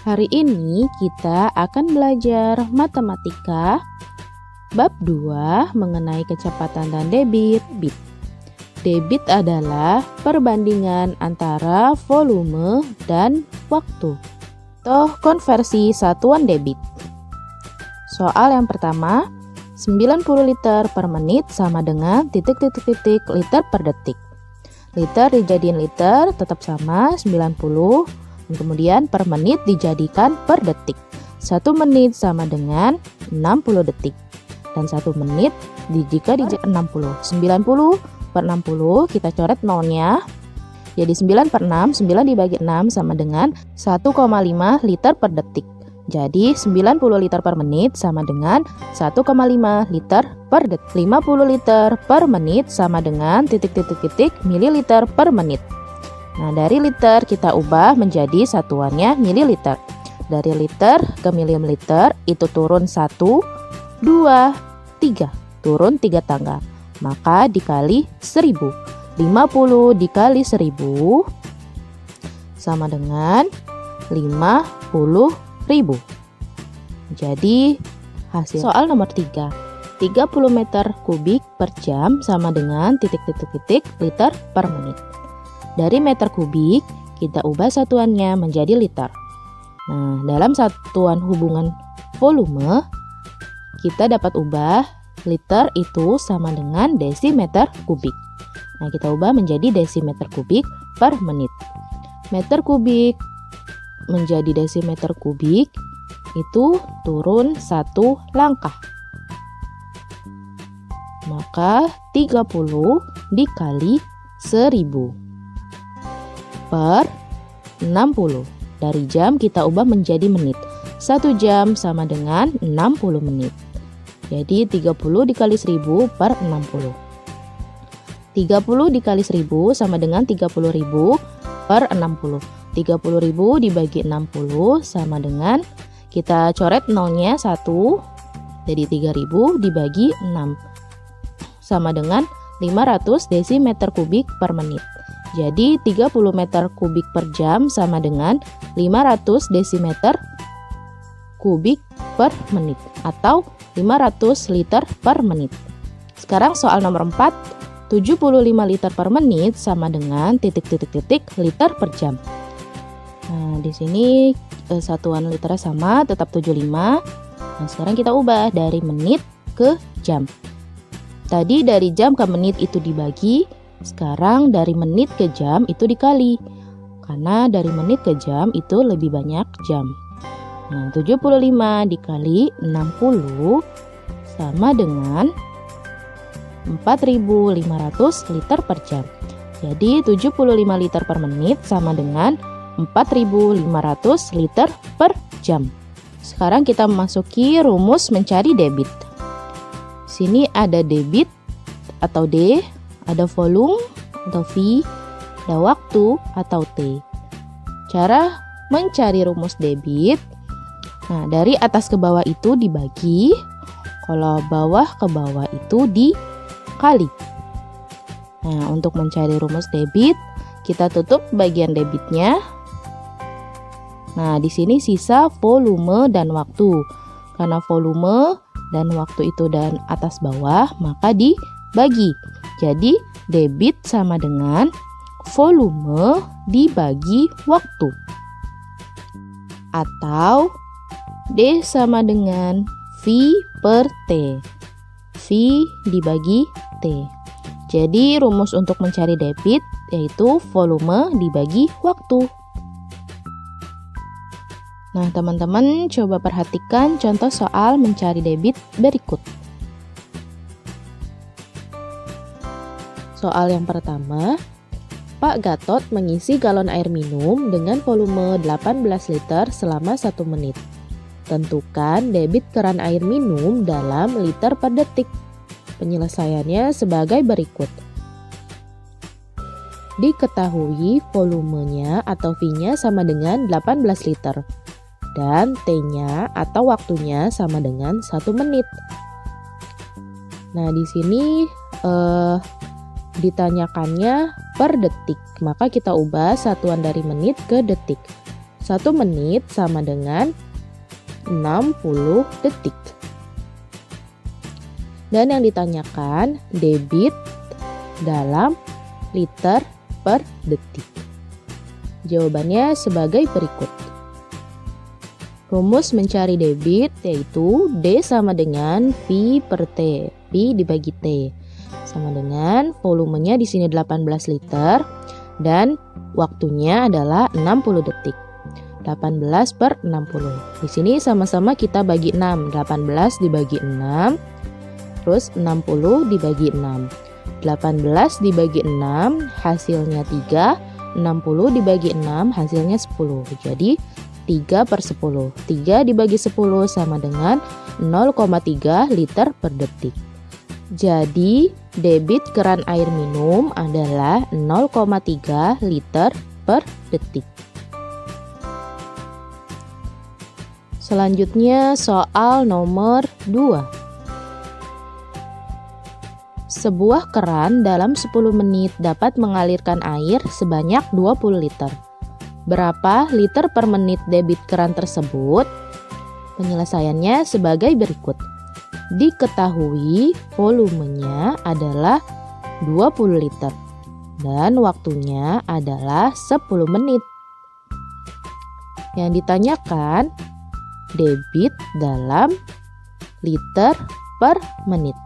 Hari ini kita akan belajar matematika bab 2 mengenai kecepatan dan debit. Debit adalah perbandingan antara volume dan waktu atau konversi satuan debit. Soal yang pertama, 90 liter per menit sama dengan liter per detik. Liter dijadiin liter tetap sama 90, dan kemudian per menit dijadikan per detik. 1 menit sama dengan 60 detik. Dan 1 menit jika dijadikan 60. 90 per 60 kita coret nolnya. Jadi 9 per 6, 9 dibagi 6 sama dengan 1,5 liter per detik. Jadi 90 liter per menit sama dengan 1,5 liter per detik. 50 liter per menit sama dengan mililiter per menit. Nah, dari liter kita ubah menjadi satuannya mililiter. Dari liter ke mililiter itu turun 1, 2, 3. Turun 3 tangga. Maka dikali 1000. 50 dikali 1000 sama dengan 50.000. Jadi hasil soal nomor 3. 30 meter kubik per jam sama dengan liter per menit. Dari meter kubik kita ubah satuannya menjadi liter. Nah, dalam satuan hubungan volume kita dapat ubah liter itu sama dengan desimeter kubik. Nah, kita ubah menjadi desimeter kubik per menit. Meter kubik menjadi desimeter kubik itu turun 1 langkah. Maka 30 dikali 1000 per 60. Dari jam kita ubah menjadi menit. 1 jam sama dengan 60 menit. Jadi 30 dikali 1000 per 60. 30 dikali 1000 sama dengan 30.000 per 60. 30.000 dibagi 60 sama dengan, kita coret nolnya 1. Jadi 3000 dibagi 6 sama dengan 500 desimeter kubik per menit. Jadi 30 meter kubik per jam sama dengan 500 desimeter kubik per menit atau 500 liter per menit. Sekarang soal nomor 4. 75 liter per menit sama dengan liter per jam. Nah, di sini satuan liternya sama, tetap 75. Nah, sekarang kita ubah dari menit ke jam. Tadi dari jam ke menit itu dibagi, sekarang dari menit ke jam itu dikali. Karena dari menit ke jam itu lebih banyak jam. Nah, 75 dikali 60 sama dengan 4.500 liter per jam. Jadi 75 liter per menit sama dengan 4.500 liter per jam. Sekarang kita memasuki rumus mencari debit. Sini ada debit atau D, ada volume atau V, ada waktu atau T. Cara mencari rumus debit. Nah, dari atas ke bawah itu dibagi, kalau bawah ke bawah itu dikali. Nah, untuk mencari rumus debit, kita tutup bagian debitnya. Nah, di sini sisa volume dan waktu. Karena volume dan waktu itu dan atas bawah, maka dibagi. Jadi, debit sama dengan volume dibagi waktu. Atau D sama dengan V per T. V dibagi T. Jadi rumus untuk mencari debit yaitu volume dibagi waktu. Nah, teman-teman coba perhatikan contoh soal mencari debit berikut. Soal yang pertama, Pak Gatot mengisi galon air minum dengan volume 18 liter selama 1 menit. Tentukan debit keran air minum dalam liter per detik. Penyelesaiannya sebagai berikut. Diketahui volumenya atau V-nya sama dengan 18 liter. Dan T-nya atau waktunya sama dengan 1 menit. Nah, di sini ditanyakannya per detik, maka kita ubah satuan dari menit ke detik. 1 menit sama dengan 60 detik. Dan yang ditanyakan debit dalam liter per detik. Jawabannya sebagai berikut. Rumus mencari debit yaitu D sama dengan V per T. V dibagi T sama dengan volumenya di sini 18 liter dan waktunya adalah 60 detik. 18 per 60. Di sini sama-sama kita bagi 6. 18 dibagi 6. Terus 60 dibagi 6. 18 dibagi 6 hasilnya 3. 60 dibagi 6 hasilnya 10. Jadi 3 per 10. 3 dibagi 10 sama dengan 0,3 liter per detik. Jadi debit keran air minum adalah 0,3 liter per detik. Selanjutnya soal nomor 2. Sebuah keran dalam 10 menit dapat mengalirkan air sebanyak 20 liter. Berapa liter per menit debit keran tersebut? Penyelesaiannya sebagai berikut. Diketahui volumenya adalah 20 liter dan waktunya adalah 10 menit. Yang ditanyakan debit dalam liter per menit.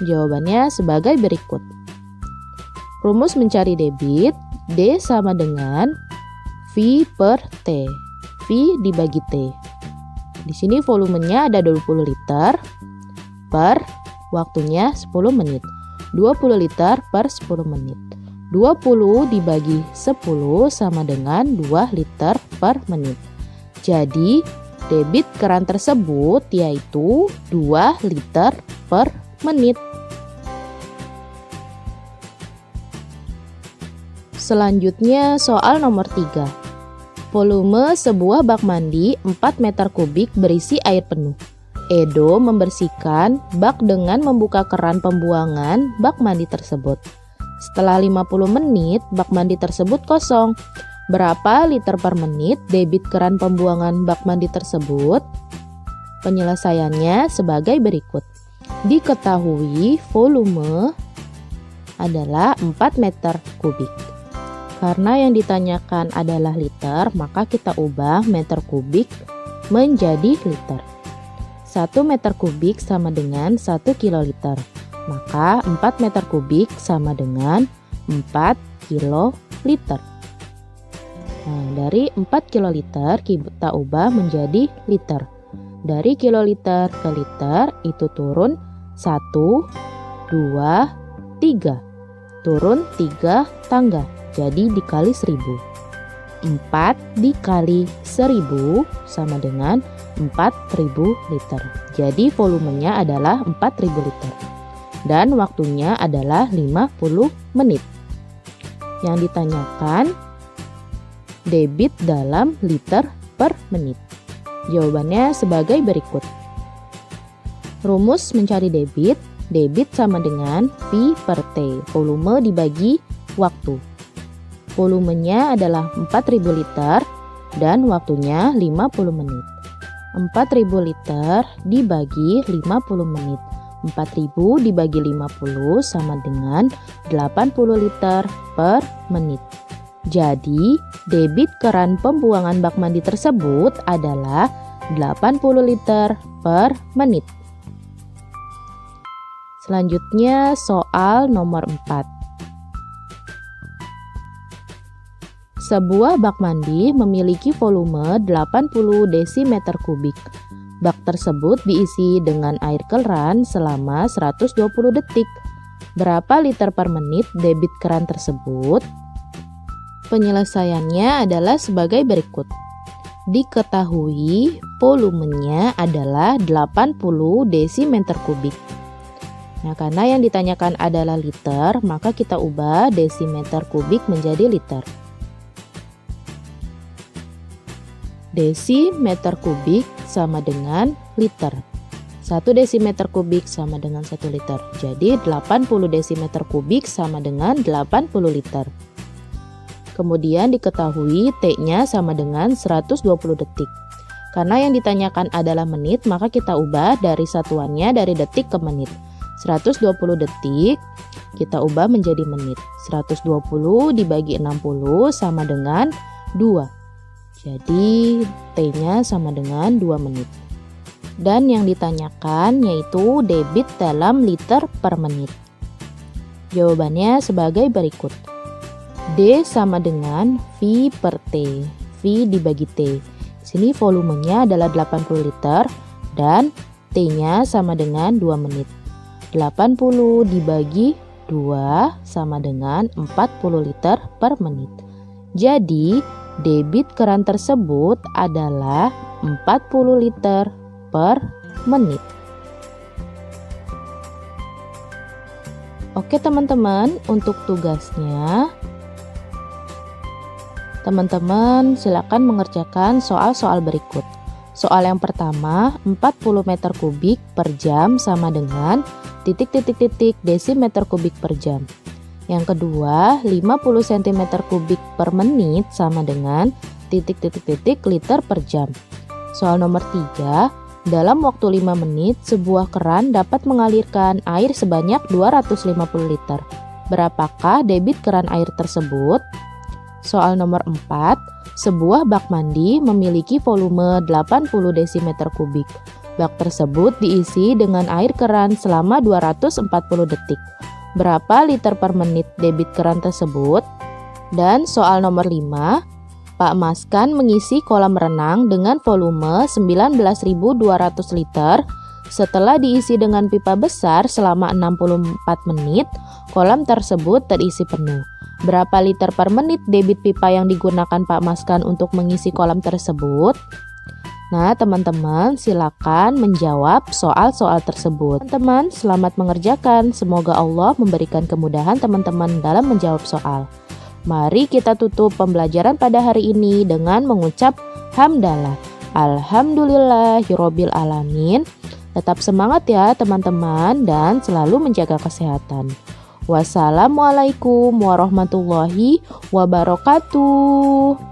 Jawabannya sebagai berikut. Rumus mencari debit D sama dengan V per T. V dibagi T. Di sini volumenya ada 20 liter per waktunya 10 menit. 20 liter per 10 menit. 20 dibagi 10 sama dengan 2 liter per menit. Jadi debit keran tersebut yaitu 2 liter per menit. Selanjutnya soal nomor 3. Volume sebuah bak mandi 4 meter kubik berisi air penuh. Edo membersihkan bak dengan membuka keran pembuangan bak mandi tersebut. Setelah 50 menit, bak mandi tersebut kosong. Berapa liter per menit debit keran pembuangan bak mandi tersebut? Penyelesaiannya sebagai berikut. Diketahui volume adalah 4 meter kubik. Karena yang ditanyakan adalah liter, maka kita ubah meter kubik menjadi liter. 1 meter kubik sama dengan 1 kiloliter. Maka 4 meter kubik sama dengan 4 kiloliter. Nah, dari 4 kiloliter kita ubah menjadi liter. Dari kiloliter ke liter itu turun 1, 2, 3. Turun 3 tangga. Jadi dikali 1000. 4 dikali 1000 sama dengan 4000 liter. Jadi volumenya adalah 4000 liter. Dan waktunya adalah 50 menit. Yang ditanyakan debit dalam liter per menit. Jawabannya sebagai berikut. Rumus mencari debit. Debit sama dengan V per T. Volume dibagi waktu. Volumenya adalah 4000 liter dan waktunya 50 menit. 4000 liter dibagi 50 menit. 4000 dibagi 50 sama dengan 80 liter per menit. Jadi, debit keran pembuangan bak mandi tersebut adalah 80 liter per menit. Selanjutnya soal nomor 4. Sebuah bak mandi memiliki volume 80 desimeter kubik. Bak tersebut diisi dengan air keran selama 120 detik. Berapa liter per menit debit keran tersebut? Penyelesaiannya adalah sebagai berikut. Diketahui volumenya adalah 80 desimeter kubik. Nah, karena yang ditanyakan adalah liter, maka kita ubah desimeter kubik menjadi liter. Desimeter kubik sama dengan liter. 1 desimeter kubik sama dengan 1 liter. Jadi 80 desimeter kubik sama dengan 80 liter. Kemudian diketahui T-nya sama dengan 120 detik. Karena yang ditanyakan adalah menit, maka kita ubah dari satuannya dari detik ke menit. 120 detik kita ubah menjadi menit. 120 dibagi 60 sama dengan 2. Jadi T-nya sama dengan 2 menit. Dan yang ditanyakan yaitu debit dalam liter per menit. Jawabannya sebagai berikut. D sama dengan V per T. V dibagi T. Sini volumenya adalah 80 liter dan T-nya sama dengan 2 menit. 80 dibagi 2 sama dengan 40 liter per menit. Jadi, debit keran tersebut adalah 40 liter per menit. Oke teman-teman, untuk tugasnya teman-teman silakan mengerjakan soal-soal berikut. Soal yang pertama, 40 meter kubik per jam sama dengan titik-titik-titik desimeter kubik per jam. Yang kedua, 50 cm kubik per menit sama dengan titik-titik-titik liter per jam. Soal nomor 3, dalam waktu 5 menit, sebuah keran dapat mengalirkan air sebanyak 250 liter. Berapakah debit keran air tersebut? Soal nomor 4, sebuah bak mandi memiliki volume 80 desimeter kubik. Bak tersebut diisi dengan air keran selama 240 detik. Berapa liter per menit debit keran tersebut? Dan soal nomor 5, Pak Maskan mengisi kolam renang dengan volume 19.200 liter. Setelah diisi dengan pipa besar selama 64 menit, kolam tersebut terisi penuh. Berapa liter per menit debit pipa yang digunakan Pak Maskan untuk mengisi kolam tersebut? Nah, teman-teman silakan menjawab soal-soal tersebut. Teman-teman, selamat mengerjakan. Semoga Allah memberikan kemudahan teman-teman dalam menjawab soal. Mari kita tutup pembelajaran pada hari ini dengan mengucap hamdalah. Alhamdulillahirabbil alamin. Tetap semangat ya teman-teman dan selalu menjaga kesehatan. Wassalamualaikum warahmatullahi wabarakatuh.